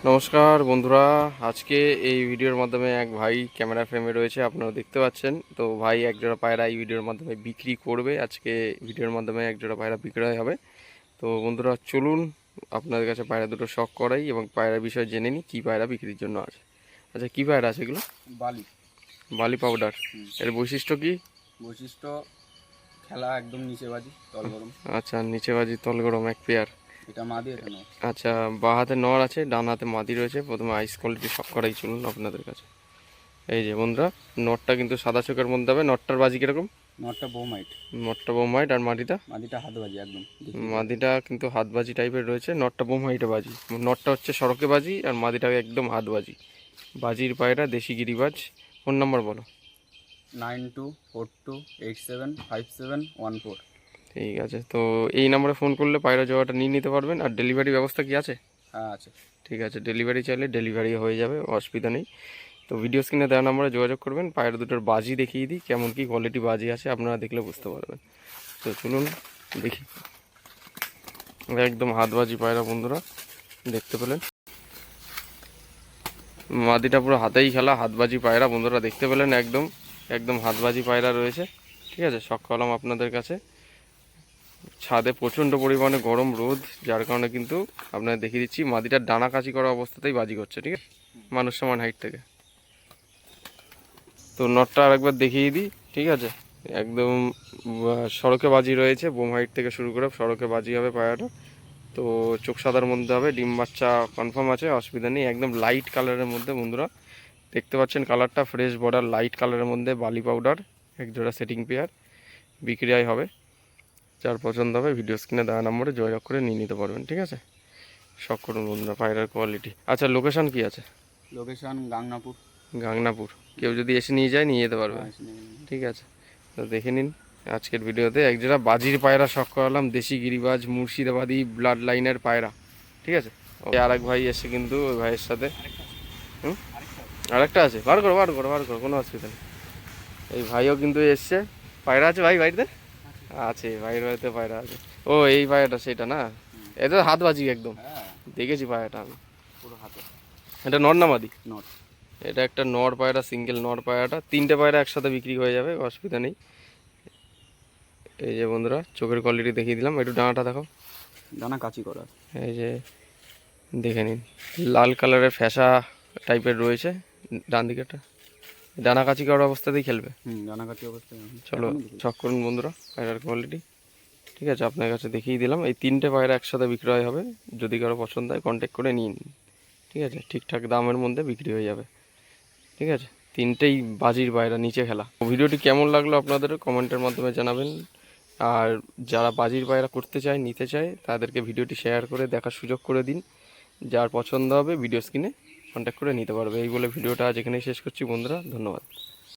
নমস্কার বন্ধুরা, আজকে এই ভিডিওর মাধ্যমে এক ভাই ক্যামেরা ফ্রেমে রয়েছে, আপনারা দেখতে পাচ্ছেন। তো ভাই একজোড়া পায়রা এই ভিডিওর মাধ্যমে বিক্রি করবে। আজকে ভিডিওর মাধ্যমে একজোড়া পায়রা বিক্রয় হবে। তো বন্ধুরা চলুন আপনাদের কাছে পায়রা দুটো শখ করাই এবং পায়রার বিষয়ে জেনে নিই কী পায়রা বিক্রির জন্য আছে। আচ্ছা, কী পায়রা আছে এগুলো? বালি বালি পাউডার। এর বৈশিষ্ট্য কি? বৈশিষ্ট্য খেলা একদম নিচে বাজি তল গরম। আচ্ছা, নিচে বাজি তল গরম, এক পেয়ার। এটা মাদি, এটা নর। আচ্ছা, বাঁ হাতে নর আছে, ডান হাতে মাদি রয়েছে। প্রথমে আইস কোয়ালিটি শখ করাই চলুন আপনাদের কাছে। এই যে বন্ধুরা, নটটা কিন্তু সাদা চোখের মধ্যে হবে। নটটার বাজি কিরকম? নরটা বোমাইট, নটটা বোমাইট। আর মাটিটা? মাদিটা হাত বাজি একদম। মাদিটা কিন্তু হাত বাজি টাইপের রয়েছে। নটটা বোমাইটে বাজি। নটটা হচ্ছে সড়কে বাজি আর মাদিটা একদম হাত বাজি। বাজির পায়রা, দেশি গিরিবাজ। ফোন নাম্বার বলো। 9242875714। ঠিক আছে, তো এই নাম্বারে ফোন করলে পায়রা জোড়াটা নিয়ে নিতে পারবেন। আর ডেলিভারি ব্যবস্থা কি আছে? হ্যাঁ আছে। ঠিক আছে, ডেলিভারি চাইলে ডেলিভারি হয়ে যাবে, অসুবিধা নেই। তো ভিডিও স্ক্রিনে দেওয়া নাম্বারে যোগাযোগ করবেন। পায়রা দুটোর বাজি দেখিয়ে দিই, কেমন কি কোয়ালিটি বাজি আছে আপনারা দেখলে বুঝতে পারবেন। তো চলুন দেখি। একদম হাতবাজি পায়রা বন্ধুরা, দেখতে পেলেন। মাদিটা পুরো হাতেই খেলা, হাতবাজি পায়রা বন্ধুরা দেখতে পেলেন। একদম একদম হাতবাজি পায়রা রয়েছে। ঠিক আছে, শখ করলাম আপনাদের কাছে। ছাদে প্রচণ্ড পরিমাণে গরম রোদ, যার কারণে কিন্তু আপনাদের দেখিয়ে দিচ্ছি। মাদিটার ডানা কাচি করা অবস্থাতেই বাজি করছে। ঠিক আছে, মানুষ সমান হাইট থেকে। তো নটটা আরেকবার দেখিয়ে দিই। ঠিক আছে, একদম সড়কে বাজি রয়েছে। বোম হাইট থেকে শুরু করে সড়কে বাজি হবে পায়রাটা। তো চোখ সাদার মধ্যে হবে, ডিম বাচ্চা কনফার্ম আছে, অসুবিধা নেই। একদম লাইট কালারের মধ্যে বন্ধুরা দেখতে পাচ্ছেন, কালারটা ফ্রেশ বর্ডার লাইট কালারের মধ্যে, বালি পাউডার। এক জোড়া সেটিং পেয়ার বিক্রি হবে। যার পছন্দ হবে ভিডিও স্ক্রিনে দেওয়া নম্বরে যোগাযোগ করে নিয়ে নিতে পারবেন। ঠিক আছে, শখ করুন বন্ধুরা পায়রার কোয়ালিটি। আচ্ছা, লোকেশন কি আছে? লোকেশন গাংনাপুর। গাংনাপুর। কেউ যদি এসে নিয়ে যায় নিয়ে যেতে পারবে। ঠিক আছে, তো দেখে নিন আজকের ভিডিওতে একজোড়া বাজির পায়রা শখ করালাম, দেশি গিরিবাজ মুর্শিদাবাদী ব্লাড লাইনের পায়রা। ঠিক আছে, আর এক ভাই এসে কিন্তু ওই ভাইয়ের সাথে আরেকটা আছে। বার করো বার করো বার করো, কোনো অসুবিধা নেই। এই ভাইও কিন্তু এসছে। পায়রা আছে ভাই বাড়িতে? আছে, ভাইয়ের বাড়িতে পায়রা আছে। ও এই পায়রাটা সেটা না? এটা হাত বাজি একদম। দেখেছি পায়রাটা আমি পুরো হাতে। এটা নর না মাদি? নর। এটা একটা নর পায়রা, সিঙ্গেল নর পায়রাটা। তিনটে পায়রা একসাথে বিক্রি হয়ে যাবে, অসুবিধা নেই। এই যে বন্ধুরা চোখের কোয়ালিটি দেখিয়ে দিলাম। একটু ডানাটা দেখো। ডানা কাচি করা। এই যে দেখে নিন, লাল কালারের ফ্যাসা টাইপের রয়েছে ডান দিকেটা। ডানা কাচি করার অবস্থাতেই খেলবে। ডানা কাচি অবস্থায়। চলো ছক করুন বন্ধুরা পায়রার কোয়ালিটি। ঠিক আছে, আপনার কাছে দেখিয়ে দিলাম। এই তিনটে পায়রা একসাথে বিক্রয় হবে। যদি কারো পছন্দ হয় কন্ট্যাক্ট করে নিন। ঠিক আছে, ঠিকঠাক দামের মধ্যে বিক্রি হয়ে যাবে। ঠিক আছে, তিনটেই বাজির পায়রা, নিচে খেলা। ভিডিওটি কেমন লাগলো আপনাদের কমেন্টের মাধ্যমে জানাবেন। আর যারা বাজির পায়রা করতে চায়, নিতে চায়, তাদেরকে ভিডিওটি শেয়ার করে দেখার সুযোগ করে দিন। যার পছন্দ হবে ভিডিও স্ক্রিনে কন্ট্যাক্ট করে নিতে পারবে। এই বলে ভিডিওটা আজ এখানেই শেষ করছি বন্ধুরা, ধন্যবাদ।